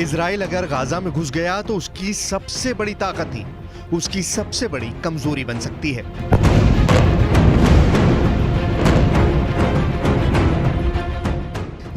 Israel अगर Gaza में घुस गया तो उसकी सबसे बड़ी ताकत ही उसकी सबसे बड़ी कमजोरी बन सकती है।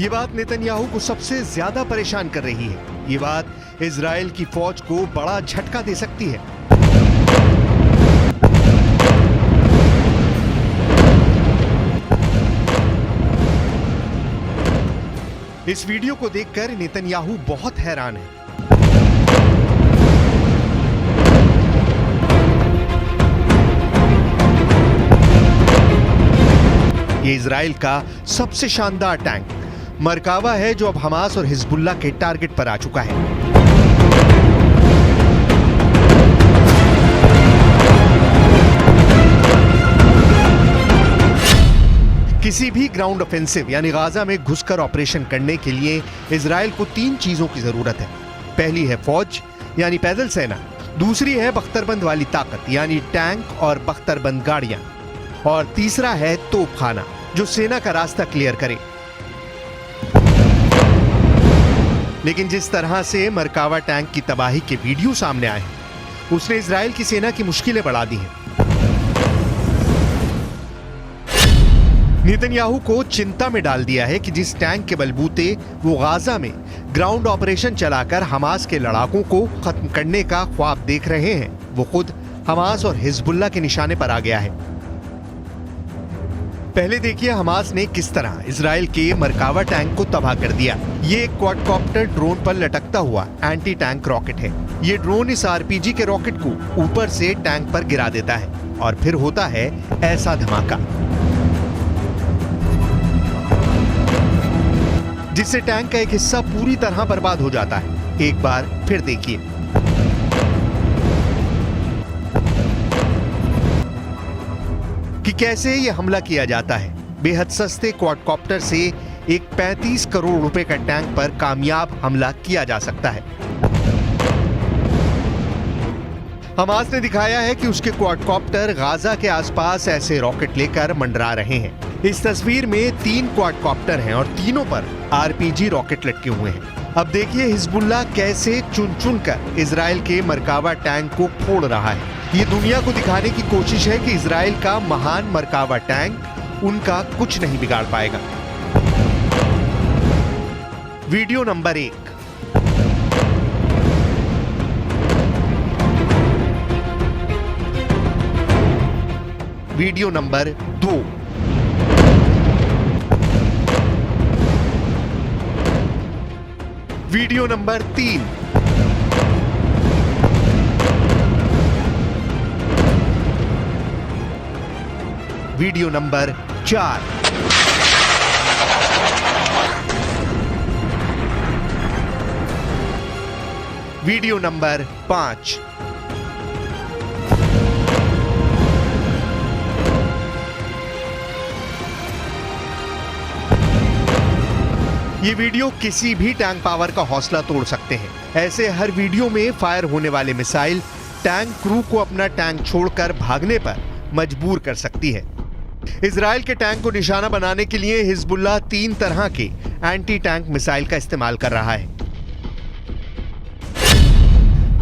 ये बात नेतन्याहू को सबसे ज्यादा परेशान कर रही है। ये बात इजराइल की फौज को बड़ा झटका दे सकती है। इस वीडियो को देखकर नेतन्याहू बहुत हैरान है। ये इजराइल का सबसे शानदार टैंक मरकावा है, जो अब हमास और हिजबुल्लाह के टारगेट पर आ चुका है। किसी भी ग्राउंड ऑफेंसिव यानी गाजा में घुसकर ऑपरेशन करने के लिए इजराइल को 3 चीजों की जरूरत है। पहली है फौज यानी पैदल सेना, दूसरी है बख्तरबंद वाली ताकत यानी टैंक और बख्तरबंद गाड़ियां, और तीसरा है तोपखाना जो सेना का रास्ता क्लियर करे। लेकिन जिस तरह से मरकावा टैंक की तबाही के वीडियो सामने आए हैं, उसने इजराइल की सेना की मुश्किलें बढ़ा दी हैं। नेतन्याहू को चिंता में डाल दिया है कि जिस टैंक के बलबूते वो गाजा में ग्राउंड ऑपरेशन चलाकर हमास के लड़ाकों को खत्म करने का ख्वाब देख रहे हैं, वो खुद हमास और हिजबुल्लाह के निशाने पर आ गया है। पहले देखिए हमास ने किस तरह इजराइल के मरकावा टैंक को तबाह कर दिया। ये एक क्वाडकॉप्टर ड्रोन पर लटकता हुआ एंटी टैंक रॉकेट है। ये ड्रोन इस आरपीजी के रॉकेट को ऊपर से टैंक पर गिरा देता है और फिर होता है ऐसा धमाका जिससे टैंक का एक हिस्सा पूरी तरह बर्बाद हो जाता है। एक बार फिर देखिए। कि कैसे यह हमला किया जाता है। बेहद सस्ते क्वाडकॉप्टर से एक 35 करोड़ रुपए का टैंक पर कामयाब हमला किया जा सकता है। हमास ने दिखाया है कि उसके क्वाडकॉप्टर गाजा के आसपास ऐसे रॉकेट लेकर मंडरा रहे हैं। इस तस्वीर में 3 क्वाडकॉप्टर हैं और तीनों पर आरपीजी रॉकेट लटके हुए हैं। अब देखिए हिजबुल्लाह कैसे चुन चुन कर इजराइल के मरकावा टैंक को फोड़ रहा है। ये दुनिया को दिखाने की कोशिश है कि इजराइल का महान मरकावा टैंक उनका कुछ नहीं बिगाड़ पाएगा। Video number 1। Video number 2। Video number 3। Video number 4। Video number 5। ये वीडियो किसी भी टैंक पावर का हौसला तोड़ सकते हैं। ऐसे हर वीडियो में फायर होने वाले मिसाइल टैंक क्रू को अपना टैंक छोड़कर भागने पर मजबूर कर सकती है। इजराइल के टैंक को निशाना बनाने के लिए हिजबुल्लाह 3 तरह के एंटी टैंक मिसाइल का इस्तेमाल कर रहा है।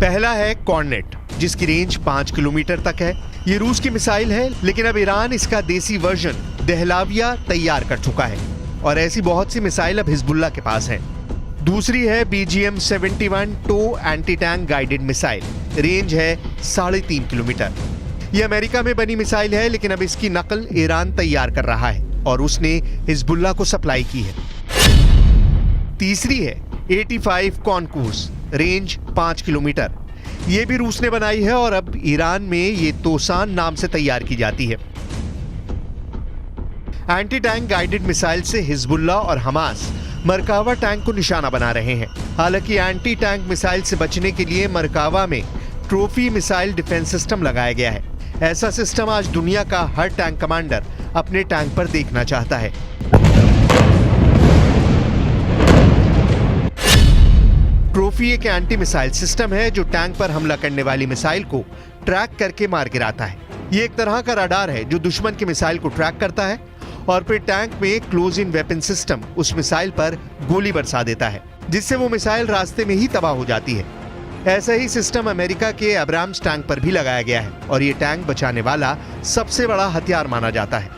पहला है कॉर्नेट, जिसकी रेंज 5 किलोमीटर तक है। ये रूस की मिसाइल है, लेकिन अब ईरान इसका देसी वर्जन दहलाविया तैयार कर चुका है और ऐसी बहुत सी मिसाइल अब हिजबुल्लाह के पास हैं। दूसरी है BGM-71 टो anti tank guided missile. Range है 3.5 किलोमीटर। यह अमेरिका में बनी मिसाइल है, लेकिन अब इसकी नकल ईरान तैयार कर रहा है और उसने हिजबुल्लाह को सप्लाई की है। तीसरी है 85 कॉनकूर्स। Range 5 kilometre. यह भी रूस ने बनाई है और अब ईरान में ये तोसान नाम से तैयार की जाती है। एंटी टैंक गाइडेड मिसाइल से हिजबुल्लाह और हमास मरकावा टैंक को निशाना बना रहे हैं। हालांकि एंटी टैंक मिसाइल से बचने के लिए मरकावा में ट्रॉफी मिसाइल डिफेंस सिस्टम लगाया गया है। ऐसा सिस्टम आज दुनिया का हर टैंक कमांडर अपने टैंक पर देखना चाहता है। ट्रॉफी एक एंटी मिसाइल सिस्टम है जो टैंक पर हमला करने वाली मिसाइल को ट्रैक करके मार गिराता है। ये एक तरह का रडार है जो दुश्मन की मिसाइल को ट्रैक करता है और फिर टैंक में क्लोज इन वेपन सिस्टम उस मिसाइल पर गोली बरसा देता है। जिससे वो मिसाइल रास्ते में ही तबाह हो जाती है। ऐसा ही सिस्टम अमेरिका के अब्राम्स टैंक पर भी लगाया गया है और ये टैंक बचाने वाला सबसे बड़ा हथियार माना जाता है।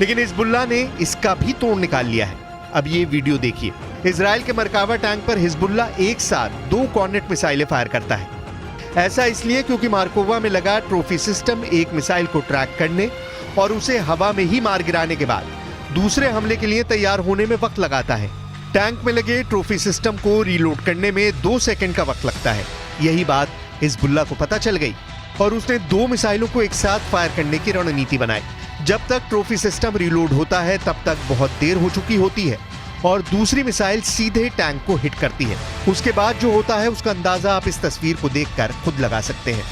लेकिन हिजबुल्लाह ने इसका भी तोड़ निकाल लिया है। अब ये वीडियो देखिए। इजराइल के मरकावा टैंक पर हिजबुल्लाह एक साथ 2 कॉर्नेट मिसाइलें फायर करता है। ऐसा इसलिए क्योंकि मार्कोवा में लगा ट्रॉफी सिस्टम एक मिसाइल को ट्रैक करने और उसे हवा में ही मार गिराने के बाद दूसरे हमले के लिए तैयार होने में वक्त लगाता है। टैंक में लगे ट्रॉफी सिस्टम को रीलोड करने में 2 सेकंड का वक्त लगता है। यही बात हिजबुल्लाह को पता चल गई और उसने 2 मिसाइलों को एक साथ फायर करने की रणनीति बनाई। जब तक ट्रॉफी सिस्टम रीलोड होता है तब तक बहुत देर हो चुकी होती है और दूसरी मिसाइल सीधे टैंक को हिट करती है। उसके बाद जो होता है उसका अंदाजा आप इस तस्वीर को देखकर खुद लगा सकते हैं।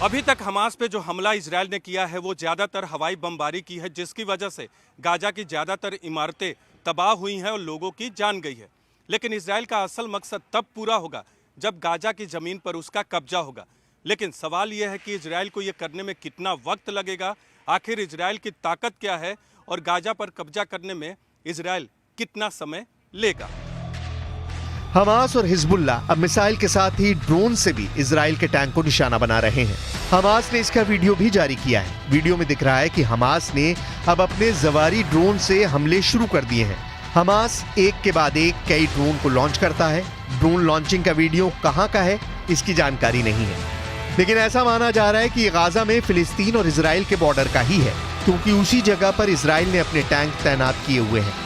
अभी तक हमास पे जो हमला इजराइल ने किया है वो ज्यादातर हवाई बमबारी की है, जिसकी वजह से गाजा की ज्यादातर इमारतें तबाह हुई हैं और लोगों की जान गई है। लेकिन इजराइल का असल मकसद तब पूरा होगा जब गाजा की जमीन पर उसका कब्जा होगा। लेकिन सवाल यह है कि इजराइल को यह करने में कितना वक्त लगेगा, आखिर इजराइल की ताकत क्या है और गाजा पर कब्जा करने में इजराइल कितना समय लेगा। हमास और हिजबुल्लाह अब मिसाइल के साथ ही ड्रोन से भी इजराइल के टैंक को निशाना बना रहे हैं। हमास ने इसका वीडियो भी जारी किया है। वीडियो में दिख रहा है कि हमास ने अब अपने जवारी ड्रोन से हमले शुरू कर दिए हैं। हमास एक के बाद एक कई ड्रोन को लॉन्च करता है। ड्रोन लॉन्चिंग का वीडियो कहां का है इसकी जानकारी नहीं है, लेकिन ऐसा माना जा रहा है कि गाजा में फिलिस्तीन और इजराइल के बॉर्डर का ही है, क्योंकि उसी जगह पर इजराइल ने अपने टैंक तैनात किए हुए हैं।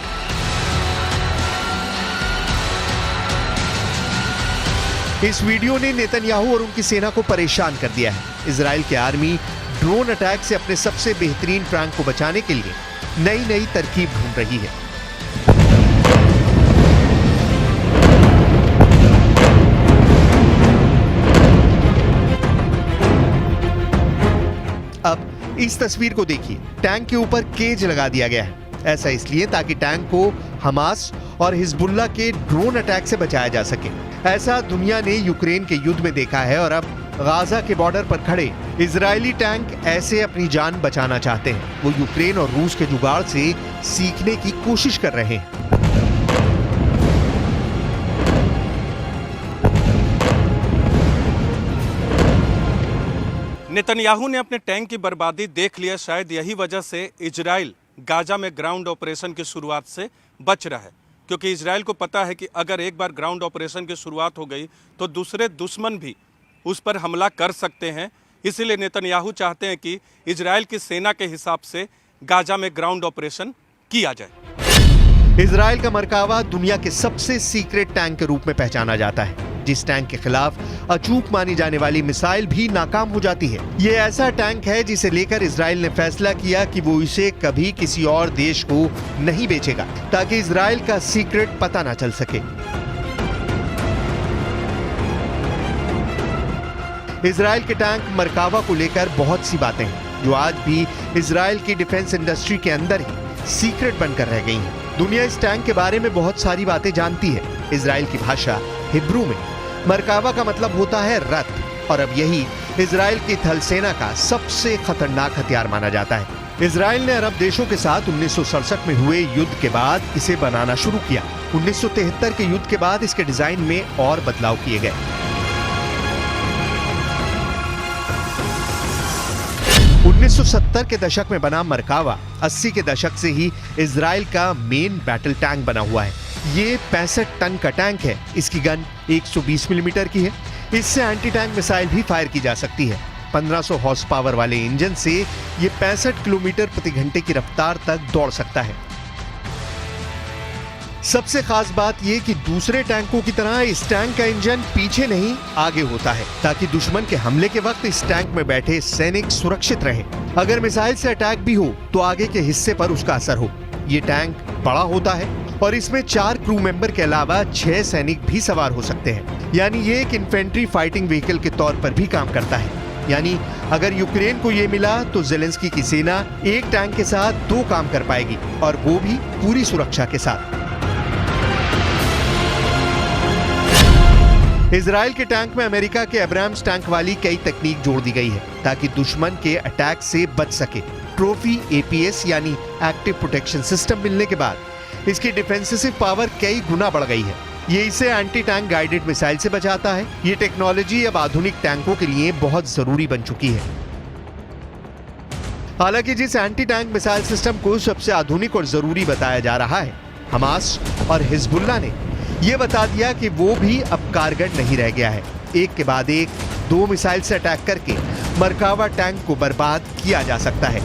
इस वीडियो ने नेतन्याहू और उनकी सेना को परेशान कर दिया है। इजराइल की आर्मी ड्रोन अटैक से अपने सबसे बेहतरीन टैंक को बचाने के लिए नई नई तरकीब ढूंढ रही है। अब इस तस्वीर को देखिए। टैंक के ऊपर केज लगा दिया गया है। ऐसा इसलिए ताकि टैंक को हमास और हिजबुल्लाह के ड्रोन अटैक से बचाया जा सके। ऐसा दुनिया ने यूक्रेन के युद्ध में देखा है और अब गाजा के बॉर्डर पर खड़े इजरायली टैंक ऐसे अपनी जान बचाना चाहते हैं। वो यूक्रेन और रूस के जुगाड़ से सीखने की कोशिश कर रहे हैं। नेतन्याहू ने अपने टैंक की बर्बादी देख लिया। शायद यही वजह से इजराइल गाजा में ग्राउंड ऑपरेशन की शुरुआत से बच रहा है, क्योंकि इजराइल को पता है कि अगर एक बार ग्राउंड ऑपरेशन की शुरुआत हो गई तो दूसरे दुश्मन भी उस पर हमला कर सकते हैं। इसीलिए नेतन्याहू चाहते हैं कि इजराइल की सेना के हिसाब से गाजा में ग्राउंड ऑपरेशन किया जाए। इजराइल का मरकावा दुनिया के सबसे सीक्रेट टैंक के रूप में पहचाना जाता है, जिस टैंक के खिलाफ अचूक मानी जाने वाली मिसाइल भी नाकाम हो जाती है। ये ऐसा टैंक है जिसे लेकर इजराइल ने फैसला किया कि वो इसे कभी किसी और देश को नहीं बेचेगा, ताकि इजराइल का सीक्रेट पता ना चल सके। इजराइल के टैंक मरकावा को लेकर बहुत सी बातें हैं जो आज भी इजराइल की डिफेंस इंडस्ट्री के अंदर ही सीक्रेट बनकर रह गई हैं। दुनिया इस टैंक के बारे में बहुत सारी बातें जानती है। इजराइल की भाषा हिब्रू में मरकावा का मतलब होता है रथ, और अब यही इजराइल की थल सेना का सबसे खतरनाक हथियार माना जाता है। इजराइल ने अरब देशों के साथ 1967 में हुए युद्ध के बाद इसे बनाना शुरू किया। 1973 के युद्ध के बाद इसके डिजाइन में और बदलाव किए गए। 1970 के दशक में बना मरकावा 80 के दशक से ही इजराइल का मेन बैटल टैंक बना हुआ है। ये 65 टन का टैंक है। इसकी गन 120 मिलीमीटर की है। इससे एंटी टैंक मिसाइल भी फायर की जा सकती है। 1500 हॉर्स पावर वाले इंजन से ये 65 किलोमीटर प्रति घंटे की रफ्तार तक दौड़ सकता है। सबसे खास बात यह कि दूसरे टैंकों की तरह इस टैंक का इंजन पीछे नहीं आगे होता है, ताकि दुश्मन के हमले के वक्त इस टैंक में बैठे सैनिक सुरक्षित रहें। अगर मिसाइल से अटैक भी हो तो आगे के हिस्से पर उसका असर हो। ये टैंक बड़ा होता है और इसमें 4 क्रू मेंबर के अलावा 6 सैनिक भी सवार हो सकते हैं। यानी ये एक इन्फेंट्री फाइटिंग व्हीकल के तौर पर भी काम करता है। यानी अगर यूक्रेन को ये मिला तो जेलेंस्की की सेना एक टैंक के साथ 2 काम कर पाएगी, और वो भी पूरी सुरक्षा के साथ। इजराइल के टैंक में अमेरिका के अब्राम्स टैंक वाली कई तकनीक जोड़ दी गई है ताकि दुश्मन के अटैक से बच सके। ट्रॉफी एपीएस यानी एक्टिव प्रोटेक्शन सिस्टम मिलने के बाद इसकी डिफेंसिव पावर कई गुना बढ़ गई है। ये इसे एंटी टैंक गाइडेड मिसाइल से बचाता है। ये टेक्नोलॉजी अब आधुनिक टैंकों के लिए बहुत जरूरी बन चुकी है। हालांकि जिस एंटी टैंक मिसाइल सिस्टम को सबसे आधुनिक और जरूरी बताया जा रहा है, हमास और हिजबुल्लाह ने यह बता दिया कि वो भी अब कारगर नहीं रह गया है। एक के बाद एक 2 मिसाइल से अटैक करके मरकावा टैंक को बर्बाद किया जा सकता है।